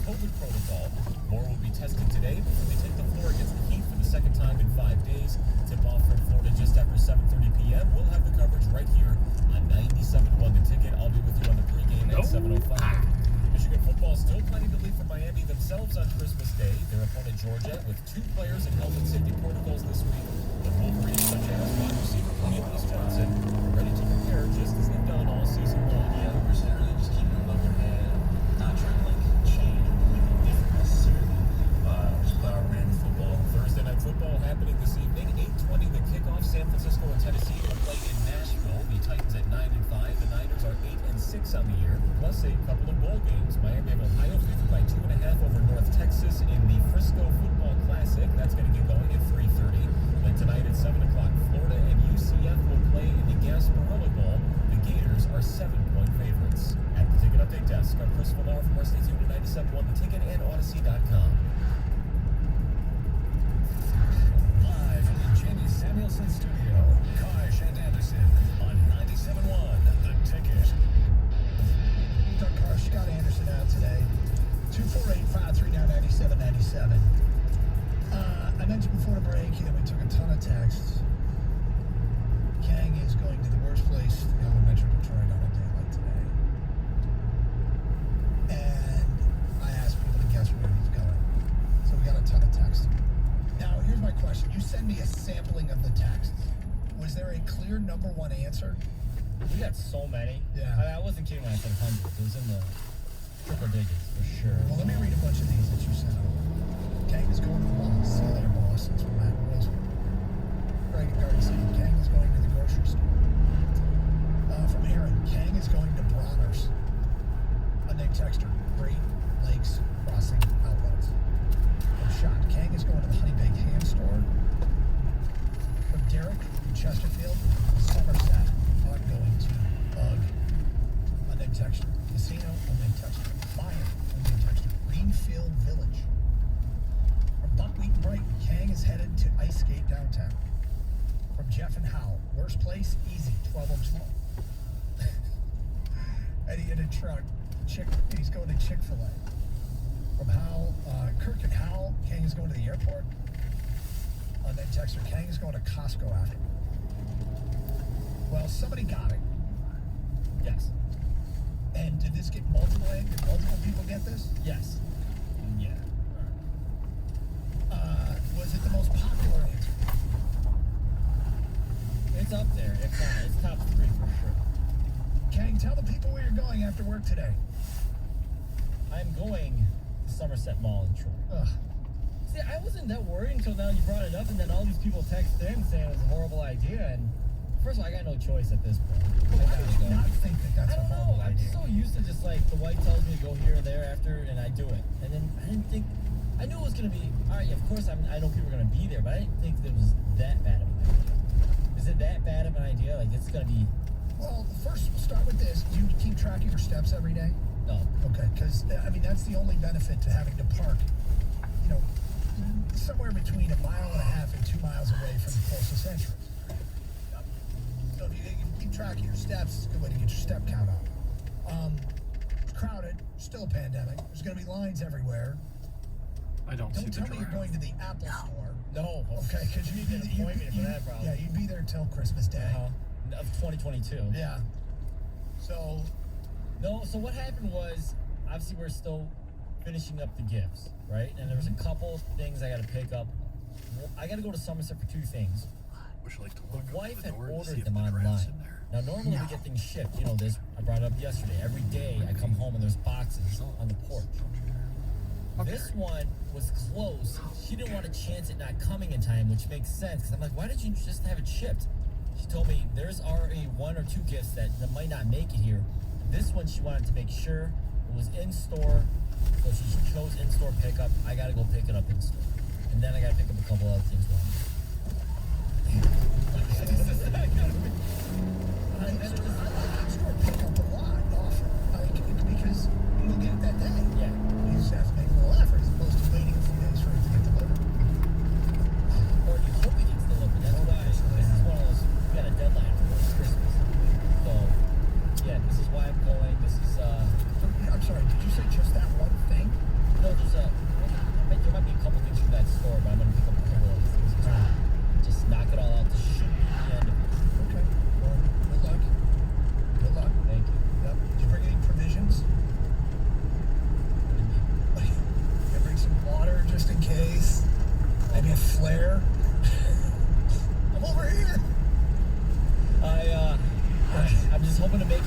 COVID protocol. More will be tested today before they take the floor against the Heat for the second time in 5 days. Tip off from Florida just after 7:30 p.m. We'll have the coverage right here on 97.1 The Ticket. I'll be with you on the pregame at 7:05. Michigan football still planning to leave for Miami themselves on Christmas Day. Their opponent Georgia with 2 players in health and safety protocols this week. The Wolverines, such as wide receiver Cornelius Johnson, are ready to prepare just as they've done all season long. Yeah, we're generally just keeping a level head, not trying to change or do anything different necessarily. Just play our brand of football. Thursday night football happening this evening, 8:20 the kickoff. San Francisco and Tennessee will play in Nashville. The Titans at 9-5. The Niners are 8-6 on the year, plus a couple of bowl games. Miami of Ohio favored by 2.5 over North Texas in the Frisco Football Classic. That's going to get going at 3:30. Then tonight at 7 o'clock, Florida and UCF will play in the Gasparilla Bowl. The Gators are 7-point favorites. At the Ticket Update Desk, I'm Chris Villar from our Stay Tuned to 97.1 The Ticket and Odyssey.com. Live in the Jamie Samuelson studio, Kaj and Anderson on 97.1 The Ticket. Doug Carr, Scott Anderson out today. 248-539-9797. I mentioned before the break that we took a ton of texts. Kang is going to the worst place to go in Metro Detroit on a day like today. And I asked people to guess where he's going. So we got a ton of texts. Now, here's my question. You send me a sampling of the texts. Was there a clear number one answer? We got so many. Yeah. I wasn't kidding when I said hundreds. It was in the triple digits for sure. Well, let me read a bunch of these that you sent over. Kang is going to the mall. See you later, boss. That's from Matt Rosewood. Greg at Garden City. Kang is going to the grocery store. From Aaron, Kang is going to Bronner's. Unnamed texter, Great Lakes Crossing Outlets. From Shot, Kang is going to the Honey Baked Ham store. From Derek in Chesterfield, Somerset. I'm going to Bug. Unnamed texter. Casino, unnamed texter. Fire, unnamed texter. Greenfield Village. From Buckwheat and Brighton, Kang is headed to Ice Skate downtown. From Jeff and Howell, worst place, easy, 12:12. Eddie in a truck, he's going to Chick-fil-A. From Howell, Kirk and Howell, Kang is going to the airport. Unnamed texter, Kang is going to Costco after. Well, somebody got it. Yes. And did this get multiple? Did multiple people get this? Yes. Yeah. Was it the most popular answer? It's up there. It's top 3 for sure. Kang, tell the people where you're going after work today. I'm going to Somerset Mall in Troy. Ugh. See, I wasn't that worried until now you brought it up, and then all these people text in saying it was a horrible idea. And first of all, I got no choice at this point. Why I gotta would you go. not think that that's I a don't know. horrible I'm idea? just so used to just like the wife tells me to go here and there after, and I do it. And then I didn't think. I knew it was gonna be. All right, of course I know people are gonna be there, but I didn't think it was that bad of an idea. Is it that bad of an idea? Like it's gonna be? Well, first we'll start with this. Do you keep track of your steps every day? No. Okay, because I mean that's the only benefit to having to park. You know, somewhere between 1.5 miles and 2 miles away from the closest entrance. So if you keep track of your steps, it's a good way to get your step count up. It's crowded, still a pandemic. There's going to be lines everywhere. Don't tell me you're going to the Apple store. No. Okay, because you need an appointment for that problem. Yeah, you'd be there till Christmas Day. Of 2022. Yeah. So. No, so what happened was, obviously we're still finishing up the gifts, right? And there was a couple things I got to pick up. I got to go to Somerset for 2 things. Wish I like to The walk wife up to had the door and see ordered if them the giraffe's online. in there. Now, normally we get things shipped. You know this. I brought it up yesterday. Every day I come home and there's boxes on the porch. This one was close. She didn't want to chance it not coming in time, which makes sense. Because I'm like, why did you just have it shipped? She told me there's already 1 or 2 gifts that might not make it here. This one she wanted to make sure it was in store, so she chose in-store pickup. I got to go pick it up in store. And then I got to pick up a couple other things. In-store pickup a lot often, because you'll get it that day. Yeah. You just have to make a little effort as opposed to waiting a few days for it to get delivered. Or you hope it gets delivered. That's why this is one of those, we got a deadline for Christmas. So, yeah, this is why I'm going. This is, I'm sorry, did you say just that one thing? no,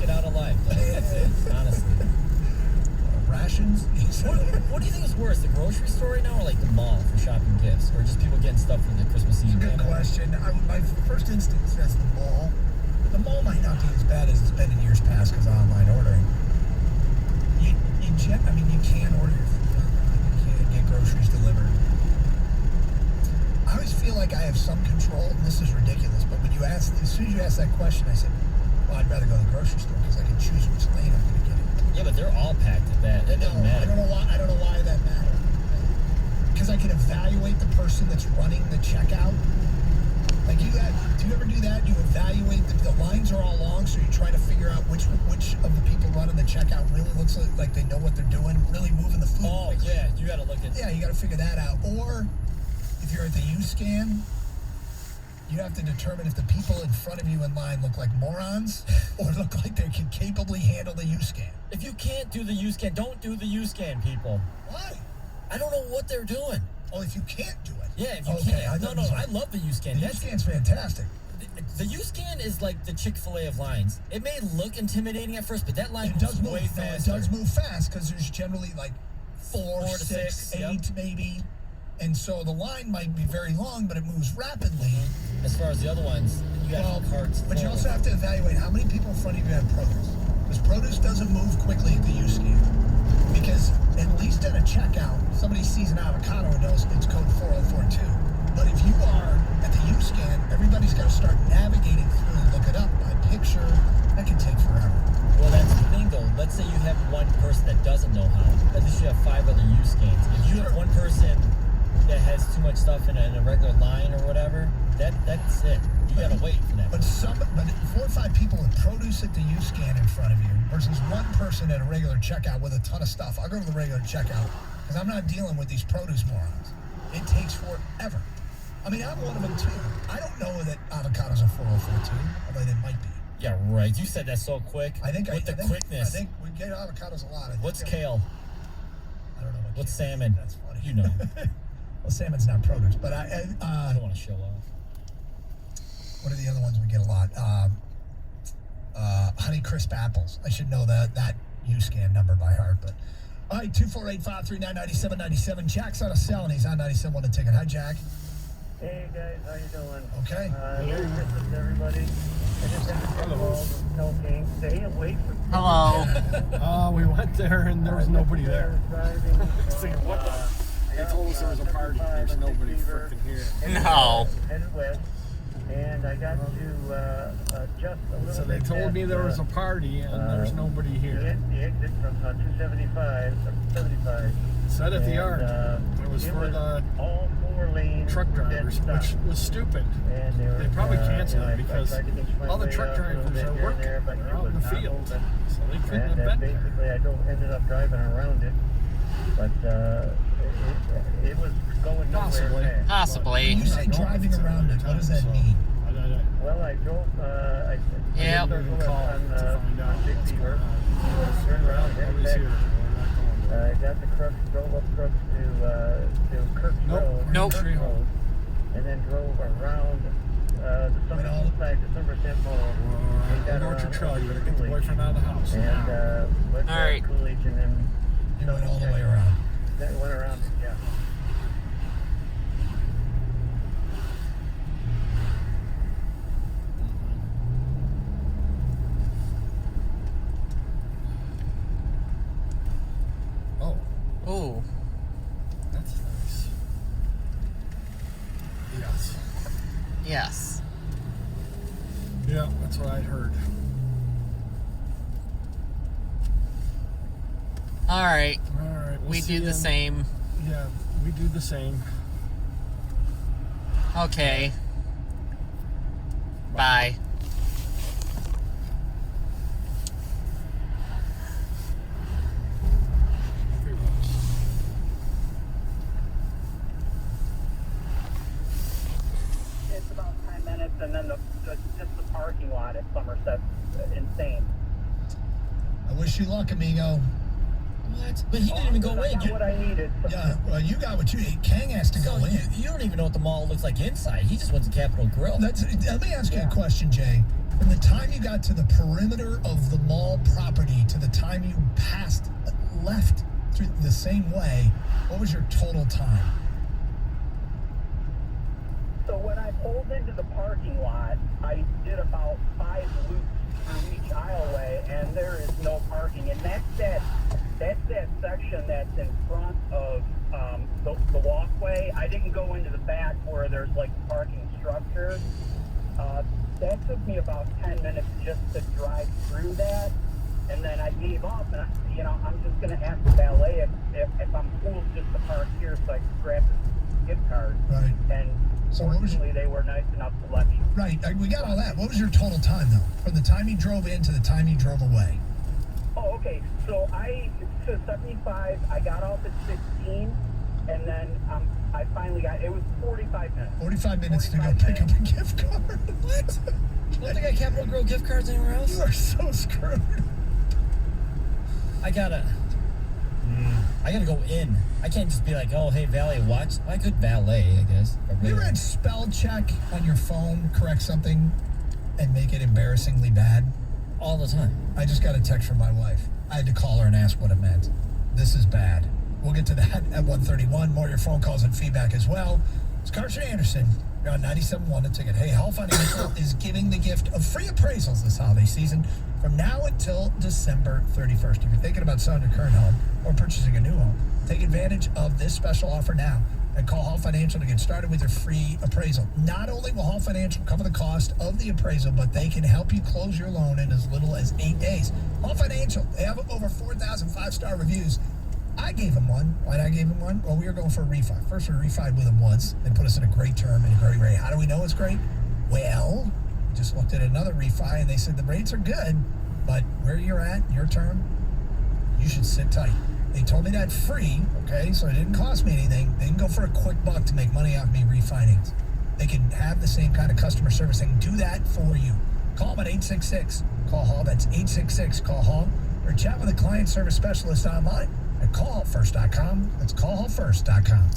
make it out alive. That's it, honestly. Rations. What do you think is worse, the grocery store right now or like the mall for shopping gifts? Or just people getting stuff for the Christmas Eve? Good question. My first instinct says the mall. The mall might not be as bad as it's been in years past because of online ordering. You can order your food. You can get groceries delivered. I always feel like I have some control, and this is ridiculous, but when you ask, as soon as you ask that question, I said, well, I'd rather go to the grocery store because I can choose which lane I'm going to get in. Yeah, but they're all packed at that. That doesn't matter. I don't know why that matters. Because I can evaluate the person that's running the checkout. Like do you ever do that? You evaluate the lines are all long, so you're trying to figure out which of the people running the checkout really looks like they know what they're doing, really moving the food. Oh, quickly. yeah, you got to look at. Yeah, you got to figure that out. Or if you're at the U-Scan, you have to determine if the people in front of you in line look like morons or look like they can capably handle the U-Scan. If you can't do the U-Scan, don't do the U-Scan, people. Why? I don't know what they're doing. Oh, if you can't do it. Yeah, if you Okay, can't. No, I love the U-Scan. The U-Scan's fantastic. The U-Scan is like the Chick-fil-A of lines. It may look intimidating at first, but that line does moves move way faster. It does move fast because there's generally like four to six, 8 yep. maybe. And so the line might be very long, but it moves rapidly. As far as the other ones, you got carts. But you full. also have to evaluate how many people in front of you have produce. Because produce doesn't move quickly at the U-Scan. Because at least at a checkout, somebody sees an avocado and knows it's code 4042. But if you are at the U-Scan, everybody's got to start navigating through and look it up by picture. That can take forever. Well, that's the thing, though. Let's say you have one person that doesn't know how. At least you have 5 other U-Scans. If you have one person that has too much stuff in a regular line or whatever, that's it. You got to wait for that. But 4 or 5 people with produce at the U-Scan in front of you versus one person at a regular checkout with a ton of stuff. I'll go to the regular checkout because I'm not dealing with these produce morons. It takes forever. I mean, I'm one of them too. I don't know that avocados are 4042, although they might be. Yeah, right. You said that so quick. Quickness. I think we get avocados a lot. What's kale? I don't know. What's salmon? That's funny. You know. Well, salmon's not produce, but I don't want to show off. What are the other ones we get a lot? Honey Crisp apples. I should know that U-Scan number by heart, but. All right, 248-539-9797. Jack's on a cell, and he's on 97.1 a ticket. Hi, Jack. Hey guys, how you doing? Okay. Merry Christmas, everybody. I just had to call and tell King, stay away from me. Hello. We went there and there was nobody there. Saying, what the? They told us there was a party. There's nobody freaking here. No. Headed west, and I got to just a little So they bit told me past, there was a party and there's nobody here. The exit from 275, 75. Said at the yard. And, It was it for was the all 4 lanes truck were dead drivers, stop. which was stupid. And They probably canceled I it because tried to inch my all the way truck up a little drivers bit are here and working. there, but They're it out in was the not field. moving. So they couldn't have And been there. basically, I ended up driving around it, but it was going nowhere Possibly. fast. Possibly. When you say driving around it, what does that mean? Well, I drove. I Yep. did circle Call on to find out Big what's Beaver, going on. turned around, headed Nobody's back. here. We're not going there. Got the Crooks, drove up Crooks to Kirk's Nope. Road, Nope. Kirk Road, and then drove around the Somerset Mall. We got Orchard around Trail. You better get the Coolidge. boyfriend out of the house. And went All to right. Coolidge and then You went all the way around. went around it, yeah. Oh, Ooh. that's nice. Yes. Yes. Yeah, that's what I'd heard. All right. All right. We'll We see do the you. same. Yeah, we do the same. Okay. Bye. It's about 10 minutes, and then just the parking lot at Somerset's insane. I wish you luck, amigo. What? But he didn't even go I in. got what I needed. Yeah, well, you got what you need. Kang has to go So in. you don't even know what the mall looks like inside. He just went to Capitol Grill. Let me ask you a question, Jay. From the time you got to the perimeter of the mall property to the time you left through the same way, what was your total time? So when I pulled into the parking lot, I did about 5 loops through each aisleway, and there is no parking. And that's that section that's in front of the walkway. I didn't go into the back where there's like parking structure. That took me about 10 minutes just to drive through that. And then I gave up, and I'm just going to ask the valet if I'm cool just to park here so I can grab this gift card. Right. And So fortunately, they were nice enough to let me. Right, we got all that. What was your total time, though? From the time you drove in to the time you drove away? Oh, okay. So to 75, I got off at 16, and then I finally it was 45 minutes. 45 minutes to go pick up a gift card. What? You don't think I Capital Grille gift cards anywhere else? You are so screwed. I gotta go in. I can't just be like, oh, hey, valet, watch. I could valet, I guess. You ever had spell check on your phone correct something and make it embarrassingly bad? All the time. I just got a text from my wife. I had to call her and ask what it meant. This is bad. We'll get to that at 1:31. More of your phone calls and feedback as well. It's Carson Anderson. You're on 97.1 The Ticket. Hey, Hall Financial is giving the gift of free appraisals this holiday season from now until December 31st. If you're thinking about selling your current home or purchasing a new home, take advantage of this special offer now and call Hall Financial to get started with your free appraisal. Not only will Hall Financial cover the cost of the appraisal, but they can help you close your loan in as little as 8 days. Hall Financial, they have over 4,000 5-star reviews. I gave him one. Why I gave him one? Well, we were going for a refi. First, we refied with him once. They put us in a great term and a great rate. How do we know it's great? Well, we just looked at another refi, and they said the rates are good, but where you're at, your term, you should sit tight. They told me that free, okay, so it didn't cost me anything. They didn't go for a quick buck to make money off me refinance. They can have the same kind of customer service. They can do that for you. Call them at 866. Call Hall. That's 866. Call Hall. Or chat with a client service specialist online at callhallfirst.com. That's callhallfirst.com.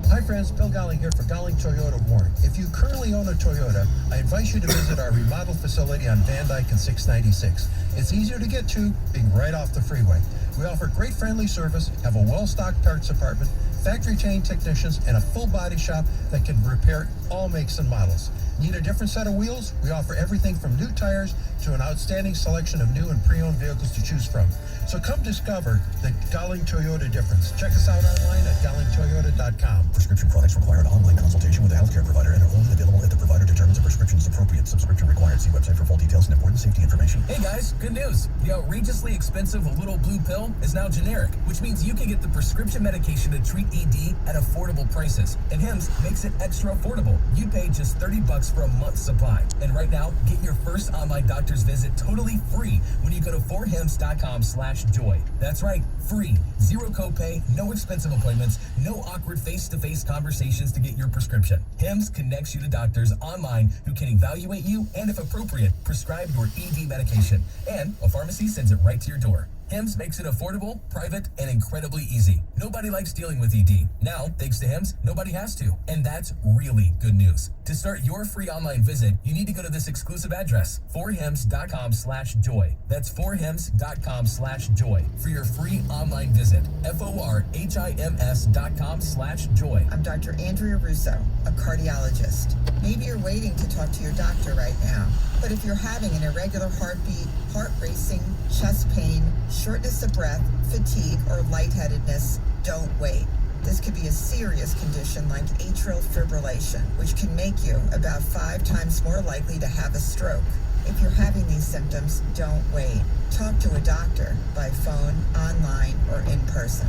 Hi friends, Bill Golling here for Golling Toyota Warren. If you currently own a Toyota, I invite you to visit our remodel facility on Van Dyke and 696. It's easier to get to, being right off the freeway. We offer great friendly service, have a well-stocked parts department, factory-trained technicians, and a full body shop that can repair all makes and models. Need a different set of wheels? We offer everything from new tires to an outstanding selection of new and pre-owned vehicles to choose from. So come discover the Golling Toyota difference. Check us out online at gollingtoyota.com. Prescription products require an online consultation with a healthcare provider and are only available if the provider determines a prescription is appropriate. Subscription required. See website for full details and important safety information. Hey guys, good news. The outrageously expensive Little Blue Pill is now generic, which means you can get the prescription medication to treat ED at affordable prices. And Hims makes it extra affordable. You pay just $30 for a month's supply. And right now, get your first online doctor's visit totally free when you go to forhims.com/joy. That's right, free. Zero copay, no expensive appointments, no awkward face-to-face conversations to get your prescription. Hims connects you to doctors online who can evaluate you and, if appropriate, prescribe your ED medication. And a pharmacy sends it right to your door. Hims makes it affordable, private, and incredibly easy. Nobody likes dealing with ED. Now, thanks to Hims, nobody has to. And that's really good news. To start your free online visit, you need to go to this exclusive address, forhims.com/joy. That's forhims.com/joy for your free online visit. forhims.com/joy. I'm Dr. Andrea Russo, a cardiologist. Maybe you're waiting to talk to your doctor right now, but if you're having an irregular heartbeat, heart racing, chest pain, shortness of breath, fatigue, or lightheadedness, don't wait. This could be a serious condition like atrial fibrillation, which can make you about 5 times more likely to have a stroke. If you're having these symptoms, don't wait. Talk to a doctor by phone, online, or in person.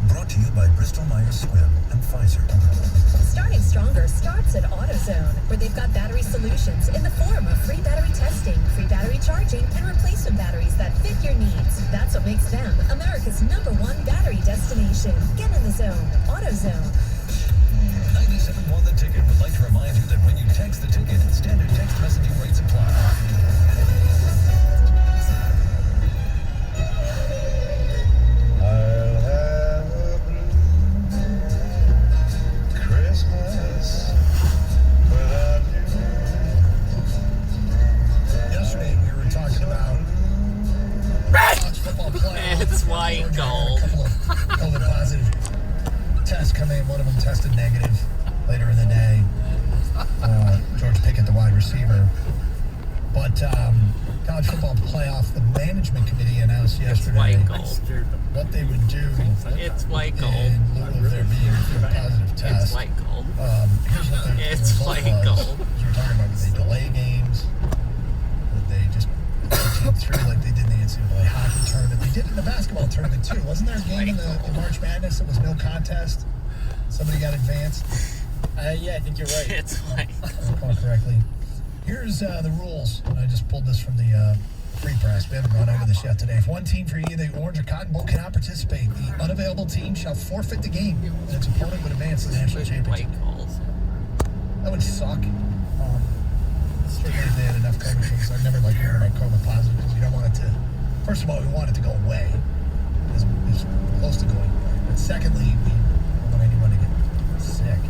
Brought to you by Bristol Myers Squibb and Pfizer. Starting stronger starts at AutoZone, where they've got battery solutions in the form of free battery testing, free battery charging, and replacement batteries that fit your needs. That's what makes them America's #1 battery destination. Get in the zone. AutoZone. 97.1 The Ticket would like to remind you that when you text the ticket, standard text messaging rates apply. I'll have a blue receiver. But college football playoff, the management committee announced yesterday what they would do It's white gold. in lieu of there being a positive test. It's white gold. Here's what the It's result white was. gold. We're talking about, would they delay games? Would they just put the team through like they did in the NCAA hockey tournament? They did it in the basketball tournament too. Wasn't there a game in the March Madness that was no contest? Somebody got advanced? Yeah, I think you're right. It's white. If I recall correctly. Here's the rules. I just pulled this from the Free Press. We haven't gone over this yet today. If one team for either the Orange or Cotton Bowl cannot participate, the unavailable team shall forfeit the game, and its opponent would advance to the national championship. White gold. That would suck. Certainly if they had enough COVID cases. I've never liked hearing about COVID positive because you don't want it to. First of all, we want it to go away. It's close to going away. But secondly, we don't want anyone to get sick.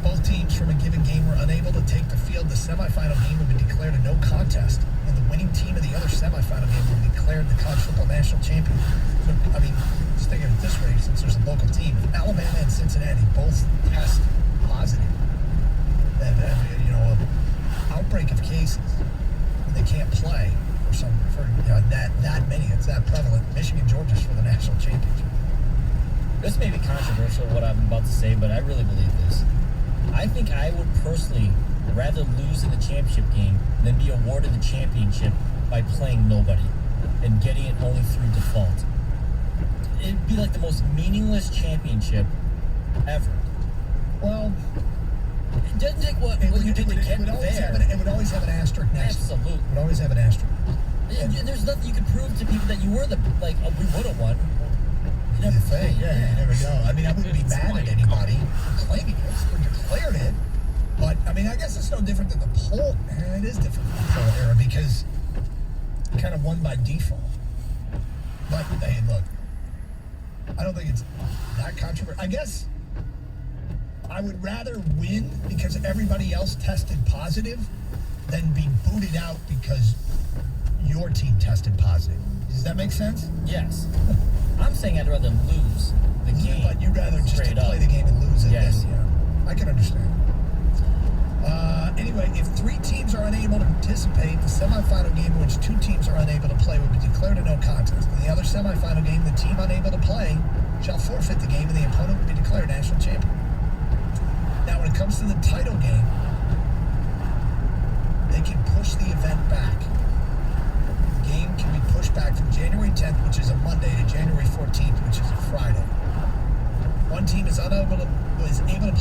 Both teams from a given game were unable to take the field. The semifinal game would be declared a no contest, and the winning team of the other semifinal game would be declared the college football national champion. So, I mean, just think of it this way: since there's a local team, if Alabama and Cincinnati both test positive, then an outbreak of cases, and they can't play for that many. It's that prevalent. Michigan, Georgia's for the national championship. This may be controversial, what I'm about to say, but I really believe this. I think I would personally rather lose in the championship game than be awarded the championship by playing nobody and getting it only through default. It'd be like the most meaningless championship ever. Well, it doesn't take what you did to get there. It would always have an asterisk next. Absolutely. It would always have an asterisk. There's nothing you can prove to people that you were we would have won. You never think. Yeah, you never know. I mean, I wouldn't be mad at anybody for claiming it or declared it. But, I mean, I guess it's no different than the poll. It is different than the poll era because you kind of won by default. But, hey, look, I don't think it's that controversial. I guess I would rather win because everybody else tested positive than be booted out because your team tested positive. Does that make sense? Yes. I'm saying I'd rather lose the game. But you'd rather just straight play up. the game and lose it. Yes. Then, yeah. I can understand. Anyway, if three teams are unable to participate, the semifinal game in which two teams are unable to play will be declared a no contest. In the other semifinal game, the team unable to play shall forfeit the game and the opponent will be declared national champion. Now, when it comes to the title game, they can push the event back. The game can be pushed back from January 10th, which is a Monday, to January 14th, which is a Friday. One team is able to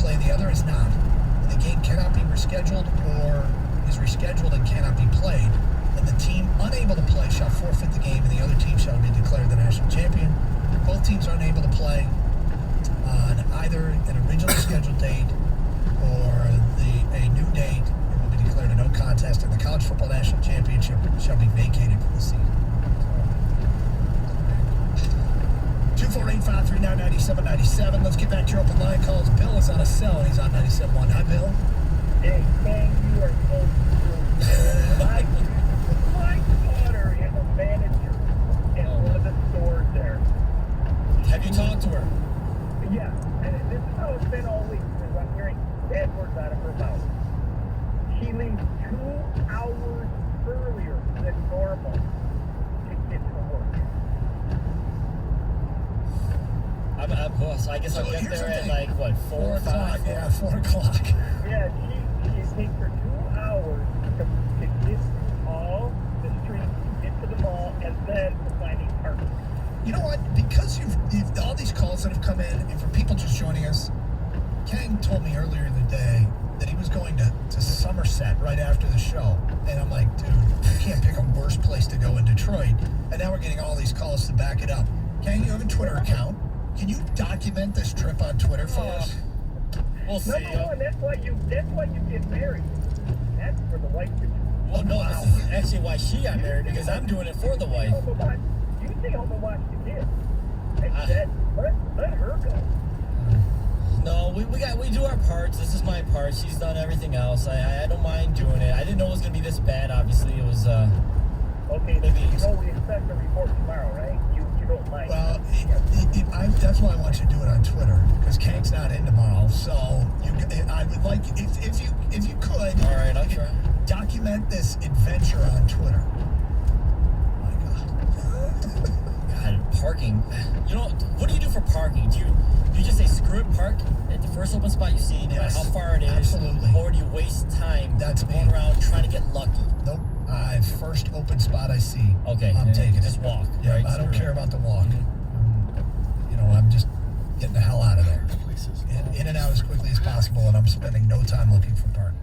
play, the other is not. And the game cannot be rescheduled or is rescheduled and cannot be played. Then the team unable to play shall forfeit the game and the other team shall be declared the national champion. Both teams are unable to play on either an originally scheduled date or a new date. It will be declared a no contest, and the college football national championship shall be vacated for the season. 248-539-9797. Let's get back to your open line calls. Bill is on a cell. He's on 97.1. Hi, Bill. Hey, thank you are so true. My daughter is a manager at one of the stores there. Have you talked to her? Yeah, and this is how it's been all week because I'm hearing bad words out of her mouth. She leaves 2 hours earlier than normal to get to work. So I guess I'll get here's there the at thing. 4 or 5? Yeah, 4 o'clock. Yeah, she takes her 2 hours to get all the streets, get to the mall, and then to finding parking. You know what? Because you've all these calls that have come in, and for people just joining us, Kang told me earlier in the day that he was going to Somerset right after the show. And I'm like, dude, you can't pick a worse place to go in Detroit. And now we're getting all these calls to back it up. Kang, you have a Twitter account. Can you document this trip on Twitter for us? We'll see. Number one, that's why you get married. That's for the wife to do. Well, no, this is actually why she got married, because I'm doing it for the wife. You stay home and watch the kids. And let her go. No, we do our parts. This is my part. She's done everything else. I don't mind doing it. I didn't know it was gonna be this bad. Obviously, it was. Okay, maybe we expect a report tomorrow, right? You don't like. Well, that's why I want you to do it on Twitter, because Kang's not in tomorrow. So I would like if you could. All right, I'll try. Document this adventure on Twitter. My God. God, parking. You know, what do you do for parking? Do you just say screw it, park at the first open spot you see, no matter how far it is? Absolutely. Or do you waste time going me. around trying to get lucky? Nope. First open spot I see. Okay. I'm taking it. Just walk. Yeah, right? I don't care about the walk. I'm just getting the hell out of there. In and out as quickly as possible, and I'm spending no time looking for parking.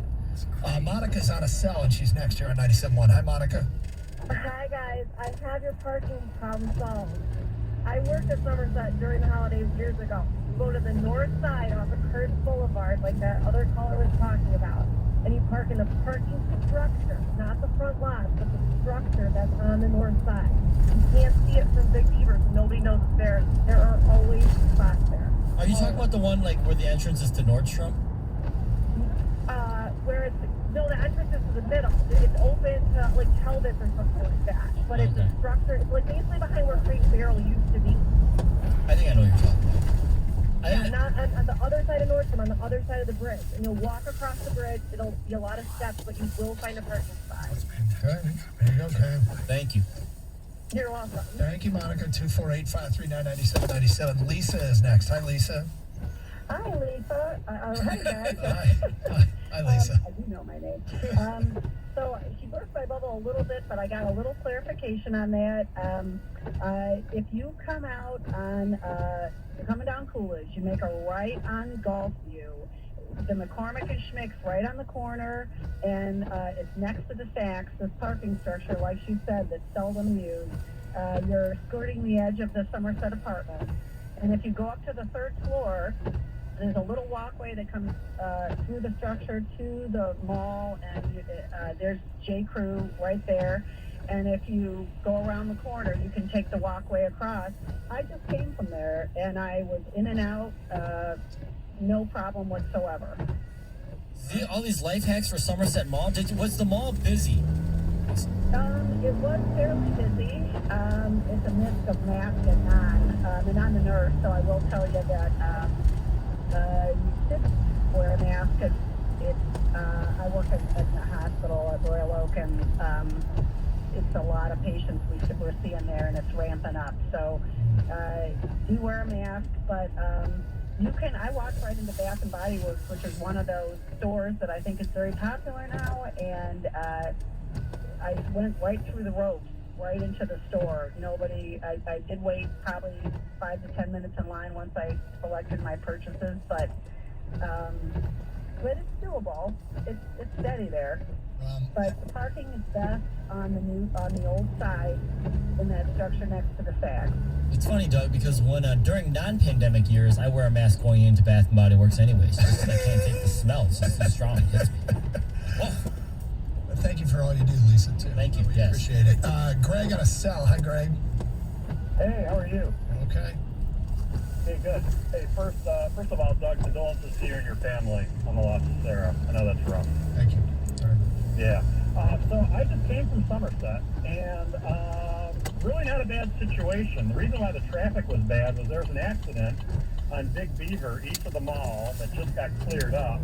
Monica's on a cell, and she's next here on 97.1. Hi, Monica. Hi, guys. I have your parking problem solved. I worked at Somerset during the holidays years ago. You go to the north side off of Curtis Boulevard, like that other caller was talking about, and you park in the parking structure, not the front lot, but the structure that's on the north side. You can't see it from Big Beaver, so nobody knows it's there. There are always spots there. Are you talking about the one like where the entrance is to Nordstrom? Where it's no, the entrance is to the middle. It's open to like Talbot or something like that. But it's a structure. It's like basically behind where Crate Barrel used to be. I think I know what you're talking about. Yeah, not on the other side of Nordstrom, on the other side of the bridge. And you'll walk across the bridge. It'll be a lot of steps, but you will find a parking spot. Okay. There you go, Kang. Thank you. You're welcome. Thank you, Monica. 248-539-9797. Lisa is next. Hi, Lisa. Hi, Lisa. Hi, guys. Hi, Lisa. I do know my name. So she burst my bubble a little bit, but I got a little clarification on that. If you come out on, you're coming down Coolidge, you make a right on Gulfview. The McCormick and Schmick's right on the corner, and it's next to the Saks, this parking structure, like she said, that's seldom used. You're skirting the edge of the Somerset apartment. And if you go up to the third floor, there's a little walkway that comes through the structure to the mall, and there's J. Crew right there. And if you go around the corner, you can take the walkway across. I just came from there, and I was in and out, no problem whatsoever. See, all these life hacks for Somerset Mall. Was the mall busy? It was fairly busy. It's a mix of mask and non. And I'm a nurse, so I will tell you that you should wear a mask because I work at a hospital at Royal Oak, and it's a lot of patients we're seeing there, and it's ramping up. So do wear a mask, but you can. I walked right into Bath and Body Works, which is one of those stores that I think is very popular now, and I went right through the ropes, right into the store. I did wait probably 5 to 10 minutes in line once I selected my purchases, but it's doable. It's steady there. But the parking is best on the old side in that structure next to the Saks. It's funny, Doug, because when during non-pandemic years, I wear a mask going into Bath and Body Works anyways. Just I can't take the smell. It's just so strong. It hits me. Whoa. Thank you for all you do, Lisa, too. Thank you. We appreciate it. Greg on a cell. Hi, Greg. Hey, how are you? Okay. Hey, good. Hey, first of all, Doug, condolences to you and your family on the loss of Sarah. I know that's rough. Thank you. Sorry. Yeah. So I just came from Somerset, and really not a bad situation. The reason why the traffic was bad was there was an accident on Big Beaver east of the mall that just got cleared up.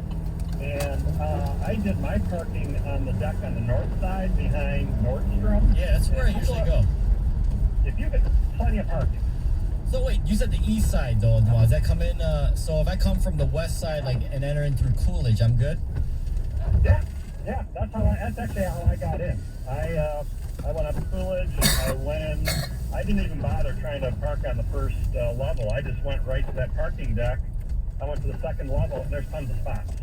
And I did my parking on the deck on the north side behind Nordstrom. Yeah, that's where I usually go. If you get plenty of parking. So wait, you said the east side though. Does that come in? So if I come from the west side, and enter in through Coolidge, I'm good. Yeah. That's actually how I got in. I went up to Coolidge. I went in. I didn't even bother trying to park on the first level. I just went right to that parking deck. I went to the second level, and there's tons of spots.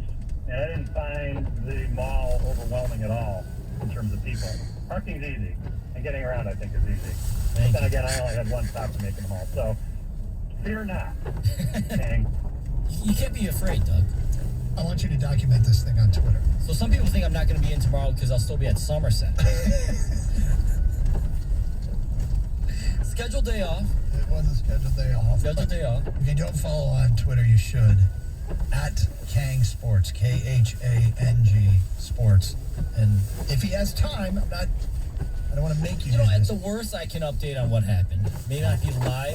And I didn't find the mall overwhelming at all in terms of people. Parking's easy, and getting around, I think, is easy. But then again, I only had one stop to make in the mall, so fear not. You can't be afraid, Doug. I want you to document this thing on Twitter. So some people think I'm not going to be in tomorrow because I'll still be at Somerset. Scheduled day off. It was a scheduled day off. Scheduled day off. If you don't follow on Twitter, you should. At Kang Sports, Khang Sports. And if he has time, I'm don't want to make you. You know, do at this. the worst, I can update on what happened. May not be live,